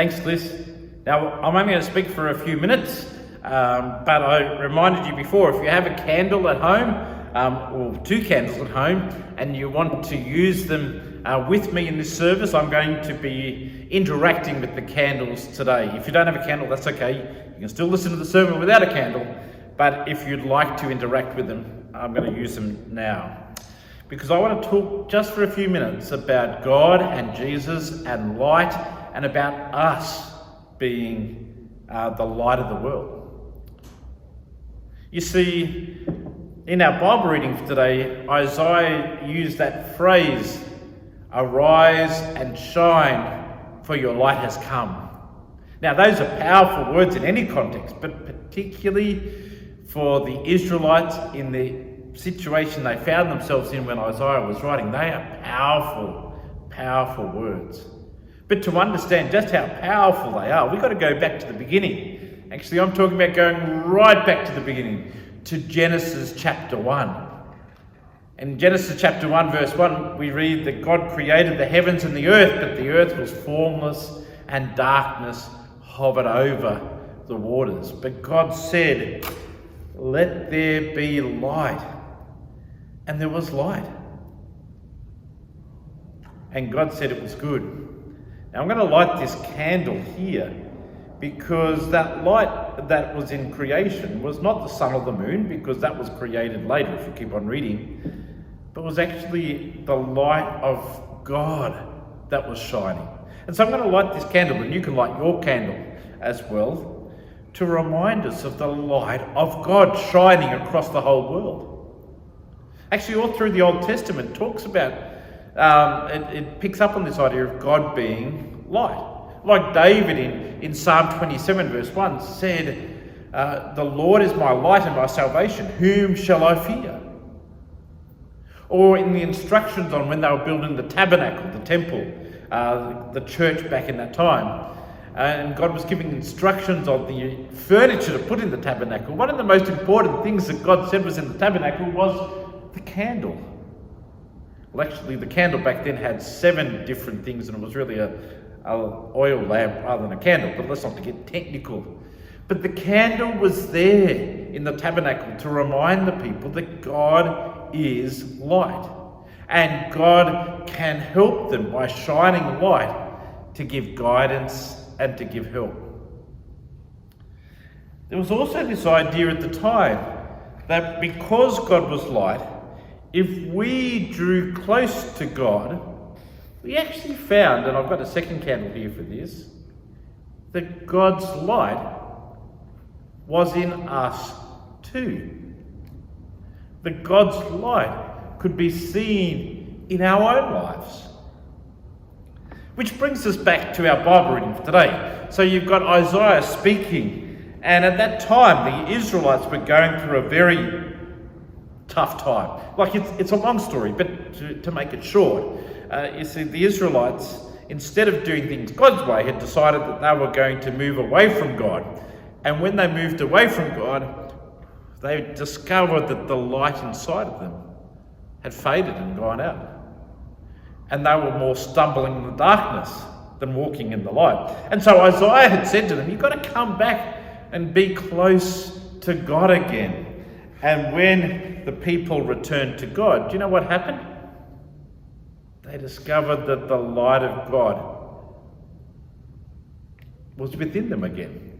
Thanks, Liz. Now, I'm only going to speak for a few minutes, but I reminded you before, if you have a candle at home, or two candles at home, and you want to use them with me in this service, I'm going to be interacting with the candles today. If you don't have a candle, that's okay. You can still listen to the sermon without a candle, but if you'd like to interact with them, I'm going to use them now. Because I want to talk just for a few minutes about God and Jesus and light, and about us being the light of the world. You see, in our Bible reading for today, Isaiah used that phrase, "Arise and shine, for your light has come." Now, those are powerful words in any context, but particularly for the Israelites in the situation they found themselves in when Isaiah was writing. They are powerful, powerful words. But to understand just how powerful they are, we've got to go back to the beginning. Actually, I'm talking about going right back to the beginning, to Genesis chapter 1. In Genesis chapter 1, verse 1, we read that God created the heavens and the earth, but the earth was formless and darkness hovered over the waters. But God said, "Let there be light." And there was light. And God said it was good. Now I'm going to light this candle here because that light that was in creation was not the sun or the moon, because that was created later if you keep on reading, but was actually the light of God that was shining. And so I'm going to light this candle, and you can light your candle as well, to remind us of the light of God shining across the whole world. Actually, all through the Old Testament talks about, it picks up on this idea of God being light. Like David in Psalm 27 verse 1 said, "The Lord is my light and my salvation, whom shall I fear?" Or in the instructions on when they were building the tabernacle, the temple, the church back in that time, and God was giving instructions on the furniture to put in the tabernacle. One of the most important things that God said was in the tabernacle was the candle. Well, actually, the candle back then had 7 different things, and it was really a oil lamp rather than a candle, but let's not get technical. But the candle was there in the tabernacle to remind the people that God is light, and God can help them by shining light to give guidance and to give help. There was also this idea at the time that because God was light, if we drew close to God, we actually found, and I've got a second candle here for this, that God's light was in us too. That God's light could be seen in our own lives. Which brings us back to our Bible reading for today. So you've got Isaiah speaking, and at that time the Israelites were going through a very tough time. Like it's a long story, but to make it short, you see, the Israelites, instead of doing things God's way, had decided that they were going to move away from God. And when they moved away from God, they discovered that the light inside of them had faded and gone out. And they were more stumbling in the darkness than walking in the light. And so Isaiah had said to them, "You've got to come back and be close to God again." And when the people returned to God, do you know what happened? They discovered that the light of God was within them again.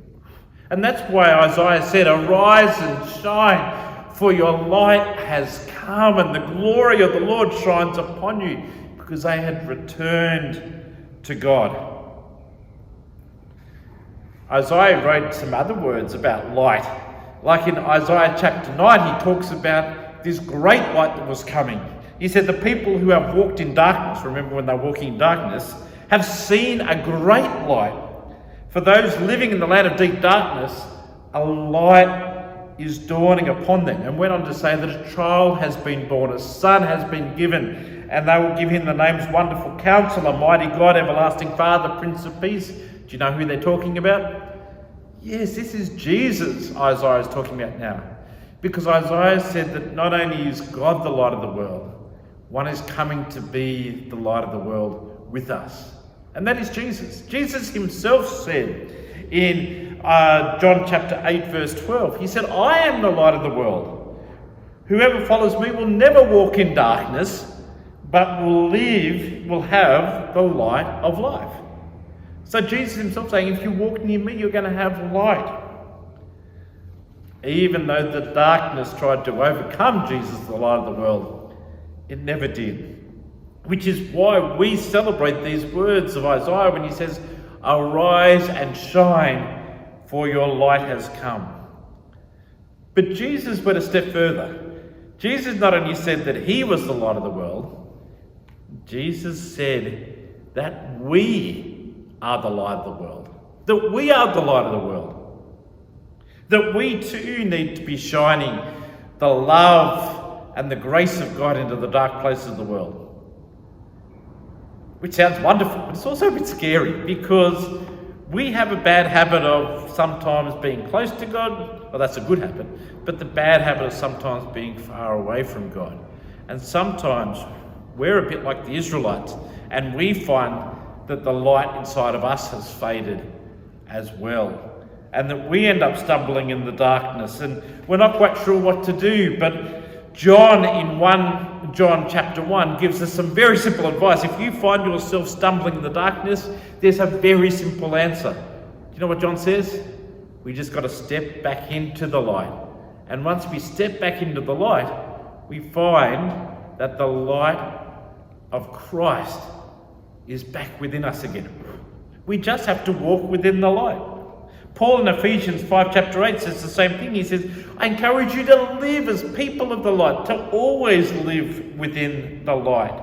And that's why Isaiah said, "Arise and shine, for your light has come, and the glory of the Lord shines upon you," because they had returned to God. Isaiah wrote some other words about light. Like in Isaiah chapter 9, he talks about this great light that was coming. He said, "The people who have walked in darkness," remember when they're walking in darkness, "have seen a great light. For those living in the land of deep darkness, a light is dawning upon them." And went on to say that a child has been born, a son has been given, and they will give him the names Wonderful Counselor, Mighty God, Everlasting Father, Prince of Peace. Do you know who they're talking about? Yes, this is Jesus Isaiah is talking about now. Because Isaiah said that not only is God the light of the world, one is coming to be the light of the world with us. And that is Jesus. Jesus himself said in John chapter 8 verse 12, he said, I am the light of the world. Whoever follows me will never walk in darkness, but will have the light of life. So Jesus himself saying, if you walk near me, you're going to have light. Even though the darkness tried to overcome Jesus, the light of the world, it never did. Which is why we celebrate these words of Isaiah when he says, arise and shine, for your light has come. But Jesus went a step further. Jesus not only said that he was the light of the world, Jesus said that we are the light of the world. That we are the light of the world. That we too need to be shining the love and the grace of God into the dark places of the world. Which sounds wonderful, but it's also a bit scary because we have a bad habit of sometimes being close to God. Well, that's a good habit, but the bad habit of sometimes being far away from God. And sometimes we're a bit like the Israelites, and we find that the light inside of us has faded as well, and that we end up stumbling in the darkness, and we're not quite sure what to do. But John in John chapter 1 gives us some very simple advice. If you find yourself stumbling in the darkness, there's a very simple answer. Do you know what John says? We just got to step back into the light. And once we step back into the light, we find that the light of Christ is back within us again. We just have to walk within the light. Paul in Ephesians 5 chapter 8 says the same thing. He says, I encourage you to live as people of the light, to always live within the light.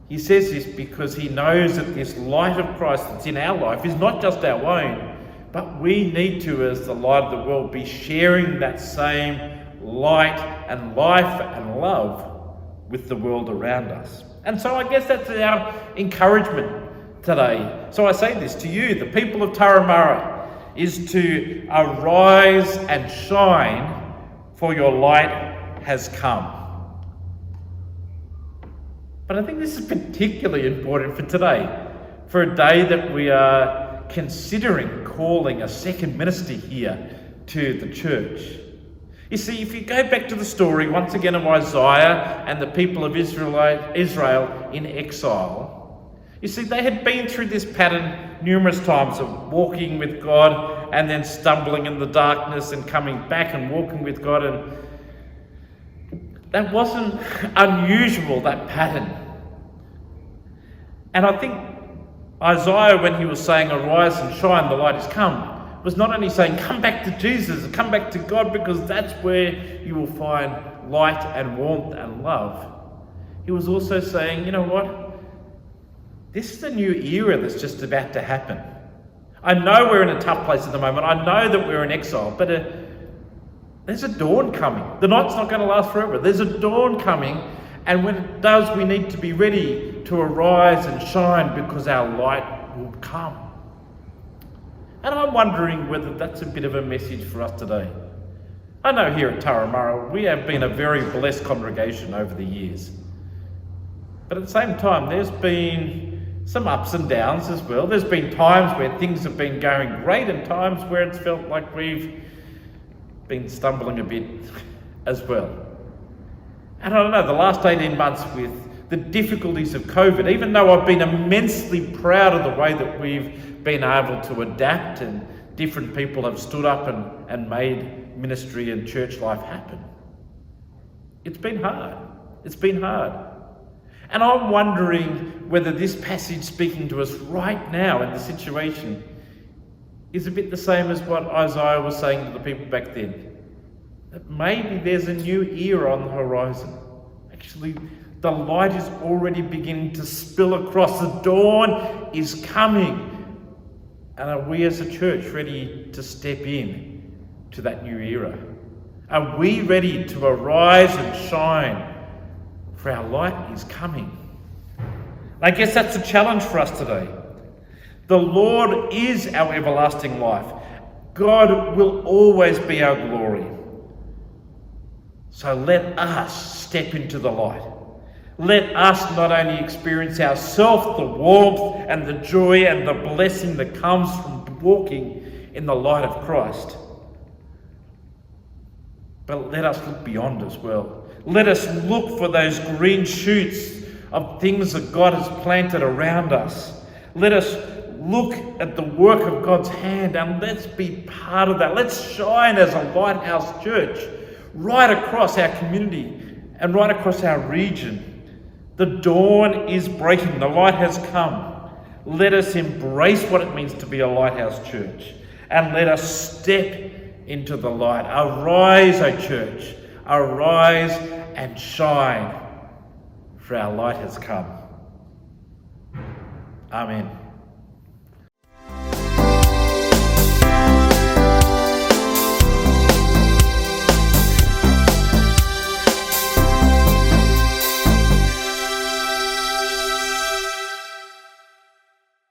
He says this because he knows that this light of Christ that's in our life is not just our own, but we need to, as the light of the world, be sharing that same light and life and love with the world around us. And so I guess that's our encouragement today. So I say this to you, the people of Turramurra, is to arise and shine, for your light has come. But I think this is particularly important for today, for a day that we are considering calling a second ministry here to the church. You see, if you go back to the story once again of Isaiah and the people of Israel in exile, you see, they had been through this pattern numerous times of walking with God and then stumbling in the darkness and coming back and walking with God. And that wasn't unusual, that pattern. And I think Isaiah, when he was saying, arise and shine, the light has come, was not only saying, come back to Jesus, come back to God, because that's where you will find light and warmth and love. He was also saying, you know what? This is a new era that's just about to happen. I know we're in a tough place at the moment. I know that we're in exile, but there's a dawn coming. The night's not going to last forever. There's a dawn coming, and when it does, we need to be ready to arise and shine because our light will come. And I'm wondering whether that's a bit of a message for us today. I know here at Turramurra, we have been a very blessed congregation over the years. But at the same time, there's been some ups and downs as well. There's been times where things have been going great and times where it's felt like we've been stumbling a bit as well. And I don't know, the last 18 months with the difficulties of COVID, even though I've been immensely proud of the way that we've been able to adapt and different people have stood up and made ministry and church life happen, it's been hard. It's been hard. And I'm wondering whether this passage speaking to us right now in the situation is a bit the same as what Isaiah was saying to the people back then. That maybe there's a new era on the horizon. Actually, the light is already beginning to spill across. The dawn is coming. And are we as a church ready to step in to that new era? Are we ready to arise and shine? For our light is coming. I guess that's a challenge for us today. The Lord is our everlasting life. God will always be our glory. So let us step into the light. Let us not only experience ourselves the warmth and the joy and the blessing that comes from walking in the light of Christ, but let us look beyond as well. Let us look for those green shoots of things that God has planted around us. Let us look at the work of God's hand and let's be part of that. Let's shine as a lighthouse church right across our community and right across our region. The dawn is breaking. The light has come. Let us embrace what it means to be a lighthouse church and let us step into the light. Arise, O church. Arise and shine, for our light has come. Amen.